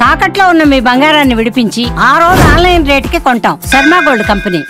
తాకట్లో ఉన్న మీ బంగారాన్ని విడిపించి ఆ రోజు ఆన్లైన్ రేటుకి కొంటాం. Sharma gold company.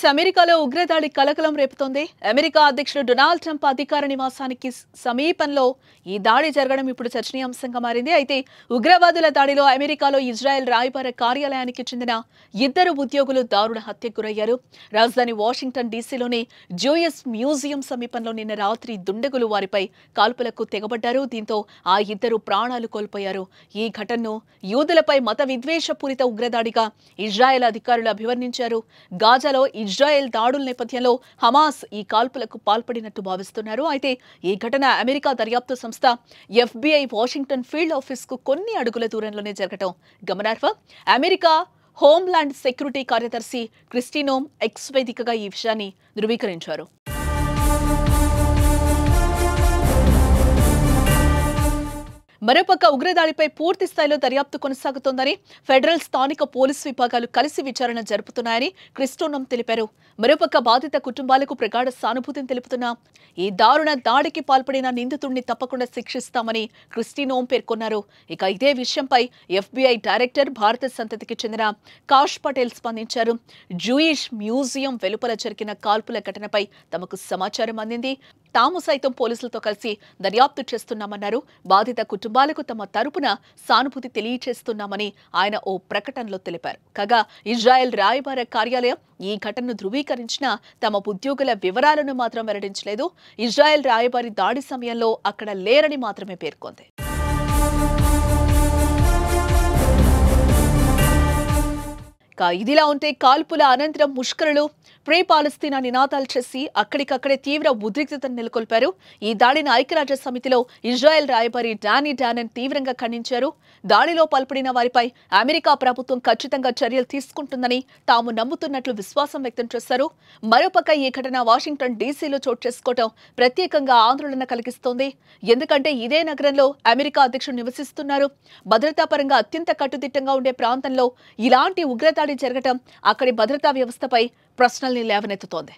అమెరికాలో ఉగ్రదాడి కలకలం రేపుతోంది. అమెరికా అధ్యక్షుడు డొనాల్డ్ ట్రంప్ అధికార నివాసానికి సమీపంలో ఈ దాడి జరగడం ఇప్పుడు చర్చనీయాంశంగా మారింది. అయితే ఉగ్రవాదుల దాడిలో అమెరికాలో ఇజ్రాయెల్ రాయబార కార్యాలయానికి చెందిన 2 ఉద్యోగులు దారుణ హత్యకు గురయ్యారు. రాజధాని వాషింగ్టన్ డీసీలోని జూయిస్ మ్యూజియం సమీపంలో నిన్న రాత్రి దుండగులు వారిపై కాల్పులకు తెగబడ్డారు. దీంతో ఆ 2 ప్రాణాలు కోల్పోయారు. ఈ ఘటనను యూదులపై మత విద్వేషపూరిత ఉగ్రదాడిగా ఇజ్రాయెల్ అధికారులు అభివర్ణించారు. గాజాలో ఇజ్రాయెల్ దాడుల నేపథ్యంలో హమాస్ ఈ కాల్పులకు పాల్పడినట్టు భావిస్తున్నారు. అయితే ఈ ఘటన అమెరికా దర్యాప్తు సంస్థ FBI వాషింగ్టన్ ఫీల్డ్ ఆఫీస్ కు కొన్ని అడుగుల దూరంలోనే జరగటం గమనార్హం. అమెరికా హోంల్యాండ్ సెక్యూరిటీ కార్యదర్శి క్రిస్టీ నోమ్ ఎక్స్ వేదికగా ఈ విషయాన్ని ధృవీకరించారు. మరోపక్క ఉగ్రదాడిపై పూర్తి స్థాయిలో దర్యాప్తు కొనసాగుతోందని ఫెడరల్ స్థానిక పోలీసు విభాగాలు కలిసి విచారణ జరుపుతున్నాయని క్రిస్టోనమ్ తెలిపారు. మరోపక్క బాధిత కుటుంబాలకు ప్రగాఢ సానుభూతిని తెలుపుతున్నా ఈ దారుణ దాడికి పాల్పడిన నిందితుడిని తప్పకుండా శిక్షిస్తామని క్రిస్టినోమ్ పేర్కొన్నారు. ఇక ఇదే విషయంపై FBI డైరెక్టర్ భారత సంతతికి చెందిన కాష్ పటేల్ స్పందించారు. జూయిష్ మ్యూజియం వెలుపల జరిగిన కాల్పుల ఘటనపై తమకు సమాచారం అందింది. తాము సైతం పోలీసులతో కలిసి దర్యాప్తు చేస్తున్నామన్నారు. బాధిత కుటుంబాలకు తమ తరపున సానుభూతి తెలియజేస్తున్నామని ఆయన ఓ ప్రకటనలో తెలిపారు. కాగా ఇజ్రాయెల్ రాయబార కార్యాలయం ఈ ఘటనను ధృవీకరించిన తమ ఉద్యోగుల వివరాలను మాత్రం వెల్లడించలేదు. ఇజ్రాయెల్ రాయబారి దాడి సమయంలో అక్కడ లేరని మాత్రమే పేర్కొంది. ఇదిలా ఉంటే కాల్పుల అనంతరం ముష్కరులు ప్రే పాలస్తీనా నినాదాలు చేసి అక్కడికక్కడే తీవ్ర ఉద్రిక్తతను నెలకొల్పారు. ఈ దాడిని ఐక్యరాజ్య సమితిలో ఇజ్రాయెల్ రాయబారి డానీ డానన్ తీవ్రంగా ఖండించారు. దాడిలో పాల్పడిన వారిపై అమెరికా ప్రభుత్వం ఖచ్చితంగా చర్యలు తీసుకుంటుందని తాము నమ్ముతున్నట్లు విశ్వాసం వ్యక్తం చేశారు. మరోపక్క ఈ ఘటన వాషింగ్టన్ డీసీలో చోటు చేసుకోవడం ప్రత్యేకంగా ఆందోళన కలిగిస్తోంది. ఎందుకంటే ఇదే నగరంలో అమెరికా అధ్యక్షుడు నివసిస్తున్నారు. భద్రతాపరంగా అత్యంత కట్టుదిట్టంగా ఉండే ప్రాంతంలో ఇలాంటి ఉగ్రదాడి జరగటం అక్కడి భద్రతా వ్యవస్థపై ప్రశ్నల్ని లేవనెత్తుతోంది.